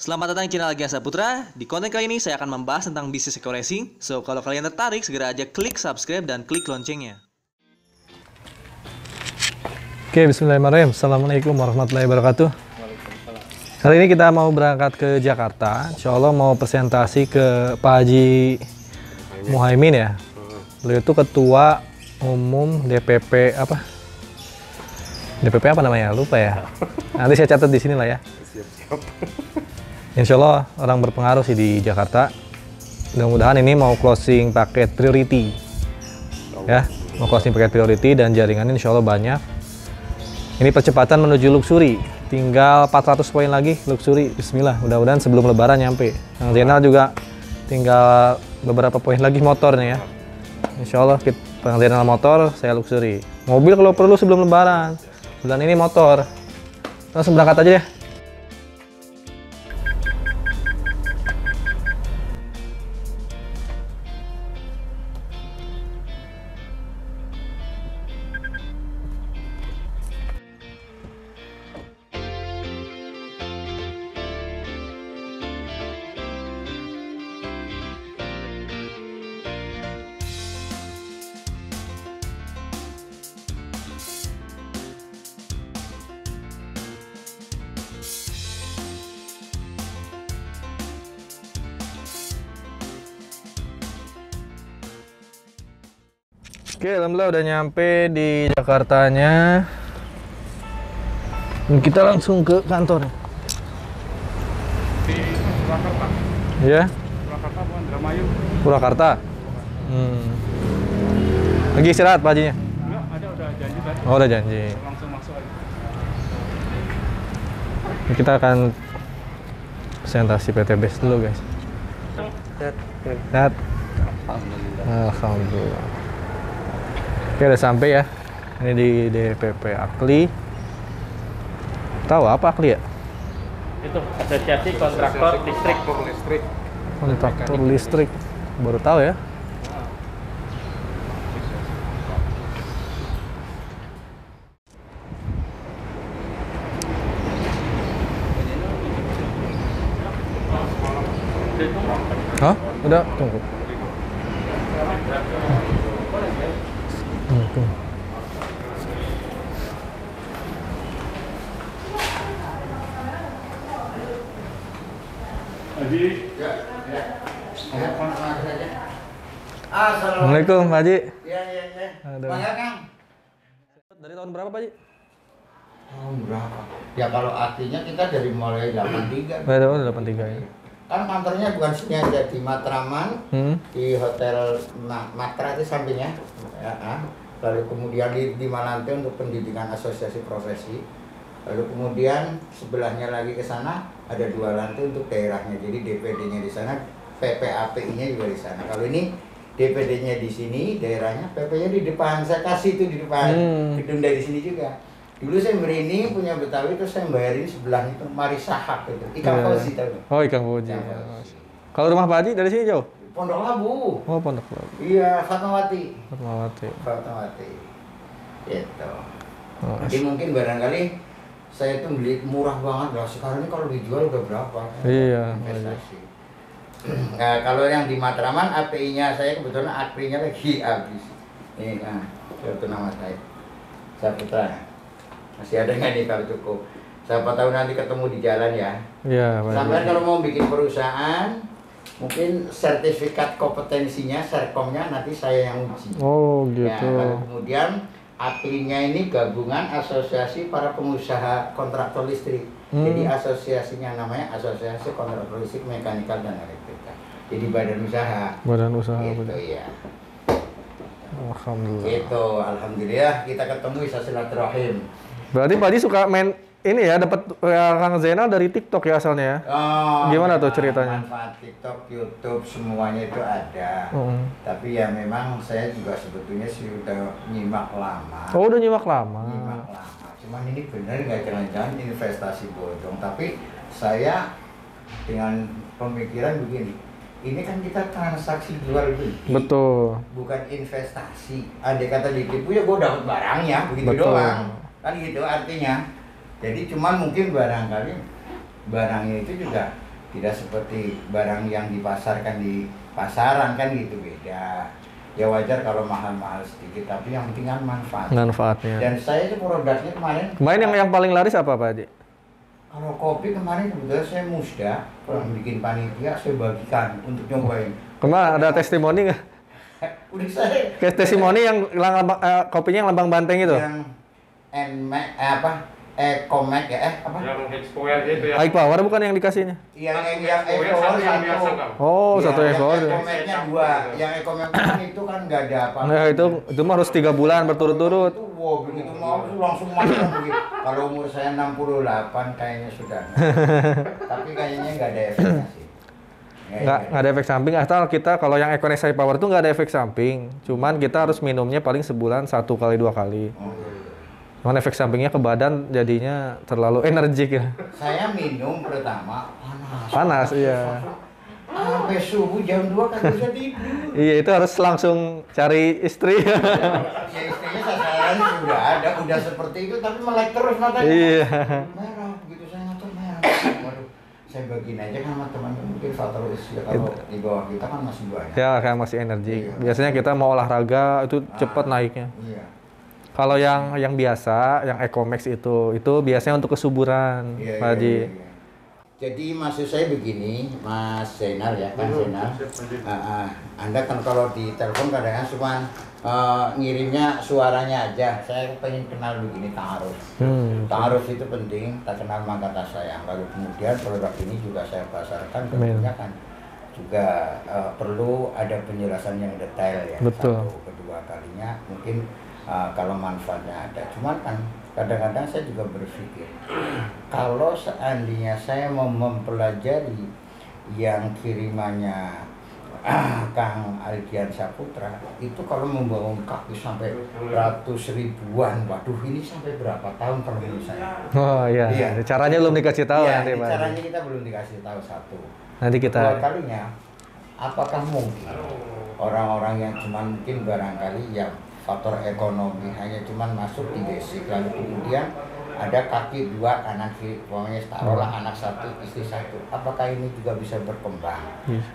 Selamat datang di channel Gia Saputra. Di konten kali ini saya akan membahas tentang bisnis eco racing. So, kalau kalian tertarik, segera aja klik subscribe dan klik loncengnya. Oke, bismillahirrahmanirrahim. Assalamualaikum warahmatullahi wabarakatuh. Kali ini kita mau berangkat ke Jakarta. Insya Allah mau presentasi ke Pak Haji Muhaimin ya. Beliau itu ketua umum DPP apa? DPP apa namanya? Lupa ya. Nanti saya catat di sini lah ya. Insya Allah orang berpengaruh sih di Jakarta. Mudah-mudahan ini mau closing paket priority, ya, mau closing paket priority dan jaringannya insya Allah banyak. Ini percepatan menuju luxury, tinggal 400 poin lagi luxury. Bismillah, mudah-mudahan sebelum Lebaran nyampe. Yang Zainal juga tinggal beberapa poin lagi motornya ya. Insya Allah Bang Zainal motor, saya luxury. Mobil kalau perlu sebelum Lebaran. Bulan ini motor. Langsung berangkat aja ya. Oke, alhamdulillah udah nyampe di Jakartanya. Dan kita langsung ke kantor. Di Purwakarta. Ya? Purwakarta bukan Indramayu. Purwakarta. Lagi istirahat Pak Hajinya? Enggak, udah janji tadi. Oh, udah janji. Langsung masuk aja. Ini kita akan presentasi PT Best dulu guys. Sehat. Alhamdulillah. Oke, udah sampai ya. Ini di DPP Akli. Tahu apa Akli ya? Itu Asosiasi Kontraktor Listrik. Kontraktor listrik. Baru tahu ya. Hah? Udah, tunggu. Tunggu. Assalamualaikum Pak Haji. Iya. Aduh. Bangga Kang. Dari tahun berapa Pak Haji? Tahun berapa? Ya kalau artinya kita dari mulai 83. Dari tahun 83 ya. Kan kantornya bukan sini aja di Matraman, di Hotel Matra itu sampingnya. Ya, lalu kemudian di Malante untuk pendidikan asosiasi profesi. Lalu kemudian sebelahnya lagi ke sana ada 2 lantai untuk daerahnya. Jadi DPD-nya di sana, PPAPI-nya juga di sana. Kalau ini DPD-nya di sini, daerahnya, PP-nya di depan. Saya kasih itu di depan gedung dari sini juga. Dulu saya berini punya Betawi, terus saya bayarin sebelah itu Marisahak itu. Ikan Fauzi tahu. Oh, Ikan Fauzi. Kalau rumah Pak Haji dari sini jauh? Pondok Labu. Oh, Pondok Labu. Iya, Fatmawati. Fatmawati. Gitu. Oh, Jadi mungkin barangkali saya tuh beli murah banget lah. Sekarang ini kalau dijual udah berapa? Iya. Investasi. Nah, kalau yang di Matraman API-nya saya kebetulan API-nya lagi habis. Ini itu nama saya. Saputra. Masih ada nggak nih kalau cukup? Siapa tahu nanti ketemu di jalan ya. Iya, Sampai kalau mau bikin perusahaan, mungkin sertifikat kompetensinya, serkomnya nanti saya yang uji. Oh, gitu. Ya, lalu kemudian API-nya ini gabungan asosiasi para pengusaha kontraktor listrik. Jadi asosiasinya namanya Asosiasi Kontraktor Listrik Mekanikal dan Elektrika. Jadi badan usaha. Badan usaha. Gitu ya. Alhamdulillah. Gitu, alhamdulillah kita ketemu bisa silaturahim. Berarti Pak Haji suka main ini ya, dapat Kang Zainal dari TikTok ya asalnya ya? Oh, gimana tuh ceritanya? Manfaat TikTok, YouTube, semuanya itu ada. Tapi ya memang saya juga sebetulnya sih udah nyimak lama. Oh, udah nyimak lama. Nyimak lama. Cuman ini benar nggak jangan-jangan investasi bodong. Tapi saya dengan pemikiran begini, ini kan kita transaksi jual beli. Betul. Bukan investasi. Andai kata ditipu ya gue dapat barangnya, begitu Betul. doang. Kan gitu artinya. Jadi cuman mungkin barangkali barangnya itu juga Tidak seperti barang yang dipasarkan di pasaran kan gitu, beda. Ya wajar kalau mahal-mahal sedikit, tapi yang penting kan Manfaatnya. Dan saya itu produknya kemarin. Kemarin yang paling laris apa Pak Haji? Kalau kopi kemarin kebetulan saya musda, kalau bikin panitia saya bagikan untuk nyobain. Kemarin ada testimoni nggak? Udah saya. Testimoni yang kopinya yang lambang banteng itu? Yang Ecomac ya apa? Yang Expoer itu ya. High power bukan yang dikasihnya? Yang Expoer Ecomac yang biasa satu. kan. Oh, Iya, satu ekor. Yang Ecomacnya 2. Yang Ecomac kan itu kan nggak ada apa-apa. Nah, itu mah harus 3 bulan berturut-turut. Itu wow, begitu mau langsung masuk begitu. Kalau umur saya 68 kayaknya sudah. Tapi kayaknya nggak ada efeknya sih. Nggak ada efek samping, asal kita kalau yang Econex High Power itu nggak ada efek samping. Cuman kita harus minumnya paling sebulan 1 kali 2 kali. Oh, gitu. Cuman efek sampingnya ke badan jadinya terlalu energik ya. Saya minum pertama panas. Panas, iya. Sampai subuh jam 2 kan bisa tidur. Iya, itu harus langsung cari istri. Ya istrinya sasaran udah seperti itu tapi melek terus matanya. Iya. Merah, begitu saya ngatur merah. Waduh, saya bagiin aja kan sama teman-teman mungkin faktor usia kalau di bawah kita kan masih banyak. Ya, kayak masih energik. Iya. Biasanya kita mau olahraga itu cepat naiknya. Iya. Kalau yang biasa, yang Ecomax itu biasanya untuk kesuburan, Iya, Pak Haji. iya. Jadi maksud saya begini, Mas Zainal ya, kan Zainal. Anda kan kalau di telepon kadang-kadang cuma ngirimnya suaranya aja. Saya pengen kenal begini ta'aruf. Ta'aruf itu penting, tak kenal maka tak sayang. Lalu kemudian produk ini juga saya pasarkan, tentunya kan juga perlu ada penjelasan yang detail ya. Betul. Satu, kedua kalinya mungkin kalau manfaatnya ada. Cuman kan kadang-kadang saya juga berpikir kalau seandainya saya mau mempelajari yang kirimannya Kang Aldian Saputra itu kalau membangun kaki sampai ratus ribuan, waduh ini sampai berapa tahun kalau menurut saya. Oh iya. Caranya belum dikasih tahu Iya, nanti Pak Haji. caranya kita belum dikasih tahu satu. Nanti kita. Kedua kalinya, apakah mungkin orang-orang yang cuma mungkin barangkali yang faktor ekonomi hanya cuman masuk di basic lalu kemudian ada kaki 2 kanan kiri pokoknya taruhlah anak 1 istri 1, apakah ini juga bisa berkembang?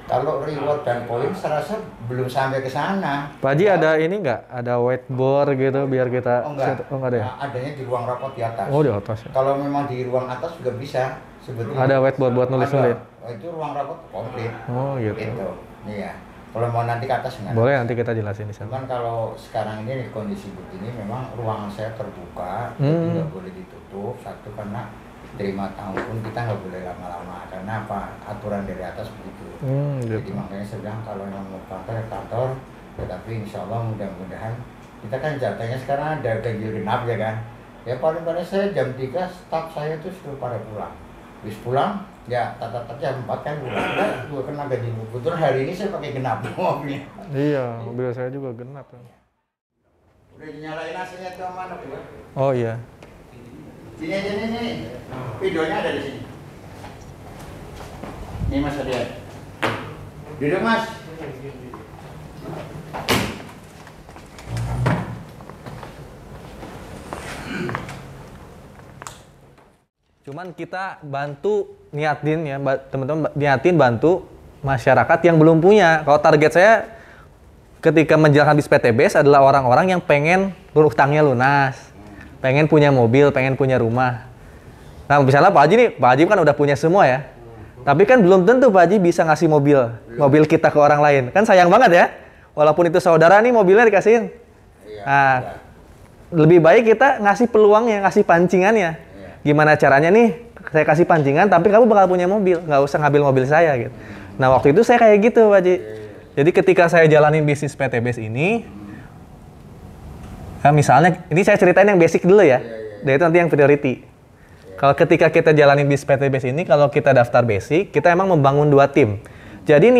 Kalau reward dan poin saya rasa belum sampai ke sana. Pak Haji ada ini nggak? Ada whiteboard gitu biar kita enggak ada ya? adanya di ruang rapat di atas. Oh, di atas ya. Kalau memang di ruang atas juga bisa sebetulnya. Ada whiteboard buat nulis-nulis. Itu ruang rapat komplit. Oh, gitu. Itu. Iya. Kalau mau nanti ke atas enggak? Boleh, nanti kita jelasin di sana. Cuman kalau sekarang ini kondisi begini memang ruangan saya terbuka, jadi nggak boleh ditutup. Satu karena terima tamu pun kita nggak boleh lama-lama karena apa? Aturan dari atas begitu. Gitu. Jadi makanya saya bilang kalau yang mau kantor, tetapi insya Allah mudah-mudahan kita kan jatahnya sekarang ada ganjil genap ya kan. Ya paling-paling saya jam 3 staff saya tuh sudah pada pulang. Habis pulang ya tata-tata jam 4 kan pulang. Nah, gue kena gaji kebetulan hari ini saya pakai genap mobilnya. Iya, mobil saya juga genap. Udah dinyalain AC-nya tuh mana tuh? Oh iya. Sini aja nih. Videonya ada di sini. Nih Mas Adian. Duduk Mas. Cuman kita bantu niatin ya, teman-teman niatin bantu masyarakat yang belum punya. Kalau target saya ketika menjalankan bis PTBS adalah orang-orang yang pengen utangnya lunas, pengen punya mobil, pengen punya rumah. Nah misalnya Pak Haji nih, Pak Haji kan udah punya semua ya. Tapi kan belum tentu Pak Haji bisa ngasih mobil kita ke orang lain. Kan sayang banget ya. Walaupun itu saudara nih mobilnya dikasihin. Nah, lebih baik kita ngasih peluangnya, ngasih pancingannya. Gimana caranya nih, saya kasih pancingan tapi kamu bakal punya mobil, nggak usah ngambil mobil saya gitu. Nah waktu itu saya kayak gitu Pak Haji. Jadi ketika saya jalanin bisnis PTBS ini, misalnya, ini saya ceritain yang basic dulu ya, dan itu nanti yang priority. Kalau ketika kita jalanin bisnis PTBS ini, kalau kita daftar basic, kita emang membangun 2 tim. Jadi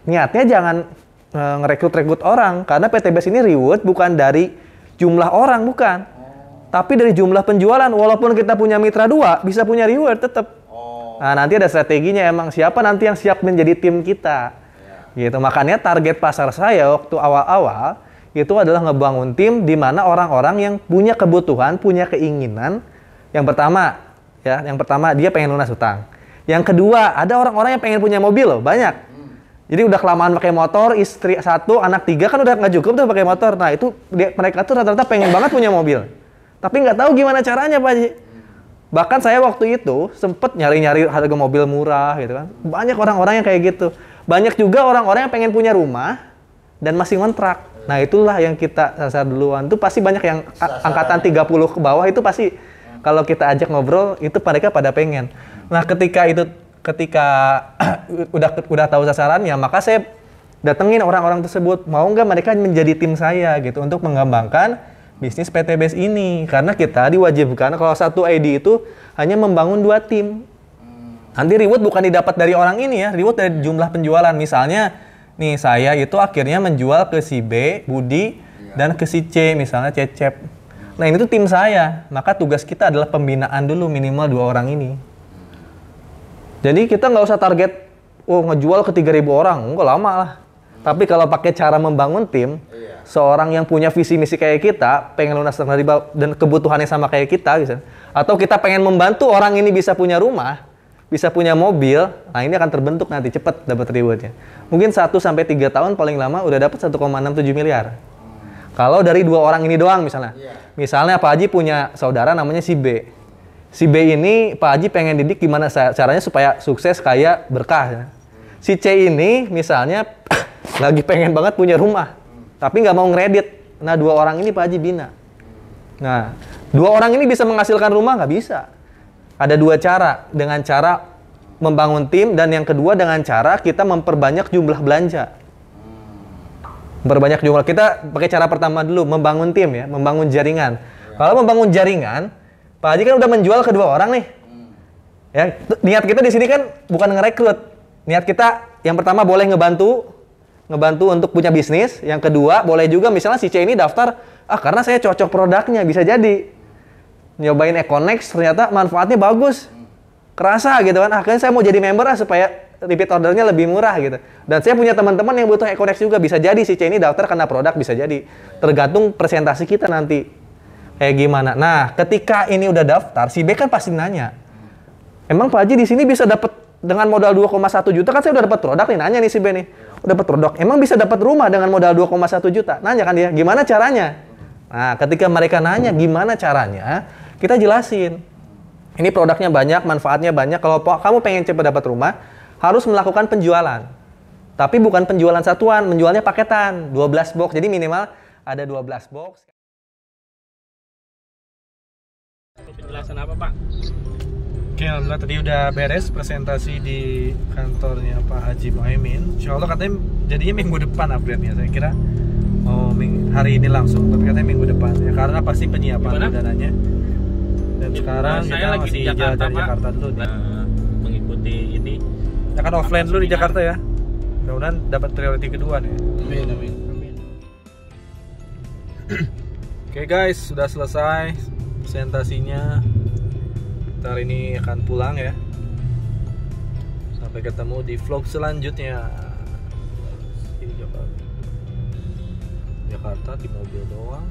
niatnya jangan ngerekrut orang, karena PTBS ini reward bukan dari jumlah orang, bukan. Tapi dari jumlah penjualan, walaupun kita punya mitra 2, bisa punya reward tetap. Nah, nanti ada strateginya emang siapa nanti yang siap menjadi tim kita. Gitu. Makanya target pasar saya waktu awal-awal itu adalah ngebangun tim di mana orang-orang yang punya kebutuhan, punya keinginan. Yang pertama dia pengen lunas utang. Yang kedua, ada orang-orang yang pengen punya mobil loh, banyak. Jadi udah kelamaan pakai motor, istri 1, anak 3 kan udah nggak cukup tuh pakai motor. Nah itu mereka tuh rata-rata pengen banget punya mobil. Tapi nggak tahu gimana caranya Pak Haji. Bahkan saya waktu itu sempet nyari-nyari harga mobil murah gitu kan. Banyak orang-orang yang kayak gitu. Banyak juga orang-orang yang pengen punya rumah dan masih ngontrak. Nah itulah yang kita sasar duluan. Itu pasti banyak yang angkatan 30 ke bawah itu pasti kalau kita ajak ngobrol itu mereka pada pengen. Nah ketika udah tahu sasarannya, maka saya datengin orang-orang tersebut, mau nggak mereka menjadi tim saya gitu untuk mengembangkan bisnis PTBS ini. Karena kita diwajibkan kalau satu ID itu hanya membangun 2 tim. Nanti reward bukan didapat dari orang ini ya, reward dari jumlah penjualan. Misalnya nih saya itu akhirnya menjual ke si B, Budi, dan ke si C, misalnya Cecep. Nah ini tuh tim saya, maka tugas kita adalah pembinaan dulu minimal 2 orang ini. Jadi kita nggak usah target, ngejual ke 3.000 orang, nggak lama lah. Tapi kalau pakai cara membangun tim, seorang yang punya visi misi kayak kita, pengen lunas dan kebutuhannya sama kayak kita, gitu. Atau kita pengen membantu orang ini bisa punya rumah, bisa punya mobil, nah ini akan terbentuk nanti cepat dapat rewardnya. Mungkin 1-3 tahun paling lama udah dapat 1,67 miliar. Kalau dari 2 orang ini doang misalnya. Misalnya Pak Haji punya saudara namanya si B. Si B ini Pak Haji pengen didik gimana caranya supaya sukses, kaya, berkah. Ya. Si C ini misalnya lagi pengen banget punya rumah, tapi nggak mau ngeredit. Nah 2 orang ini Pak Haji bina. Nah 2 orang ini bisa menghasilkan rumah nggak bisa. Ada 2 cara, dengan cara membangun tim dan yang kedua dengan cara kita memperbanyak jumlah belanja. Memperbanyak jumlah, kita pakai cara pertama dulu, membangun tim ya, membangun jaringan. Kalau membangun jaringan, Pak Haji kan udah menjual ke 2 orang nih. Ya, niat kita di sini kan bukan ngerekrut. Niat kita yang pertama boleh ngebantu untuk punya bisnis. Yang kedua boleh juga misalnya si C ini daftar, karena saya cocok produknya, bisa jadi. Nyobain Econex ternyata manfaatnya bagus. Kerasa gitu kan, akhirnya saya mau jadi member supaya repeat ordernya lebih murah gitu. Dan saya punya teman-teman yang butuh Econex juga, bisa jadi si C ini daftar karena produk, bisa jadi. Tergantung presentasi kita nanti. Kayak gimana? Nah, ketika ini udah daftar, si B kan pasti nanya, emang Pak Haji di sini bisa dapat dengan modal 2,1 juta? Kan saya udah dapat produk nih, nanya nih si B nih, udah dapat produk, emang bisa dapat rumah dengan modal 2,1 juta? Nanya kan dia, gimana caranya? Nah, ketika mereka nanya gimana caranya, kita jelasin. Ini produknya banyak, manfaatnya banyak. Kalau kamu pengen cepat dapat rumah, harus melakukan penjualan. Tapi bukan penjualan satuan, menjualnya paketan, 12 box. Jadi minimal ada 12 box. Penjelasan apa Pak? Oke, alhamdulillah tadi udah beres presentasi di kantornya Pak Haji Muhaimin. Insya Allah katanya jadinya minggu depan update-nya. Saya kira hari ini langsung, tapi katanya minggu depan. Ya karena pasti penyiapan dananya. Dan sekarang saya lagi di Jakarta, Pak. Jakarta dulu Mengikuti ini. Ya kan offline dulu di Jakarta ya. Mudah-mudahan dapat priority kedua nih. Amin. Oke guys, sudah selesai presentasinya. Ntar ini akan pulang ya. Sampai ketemu di vlog selanjutnya. Ini Jakarta di mobil doang.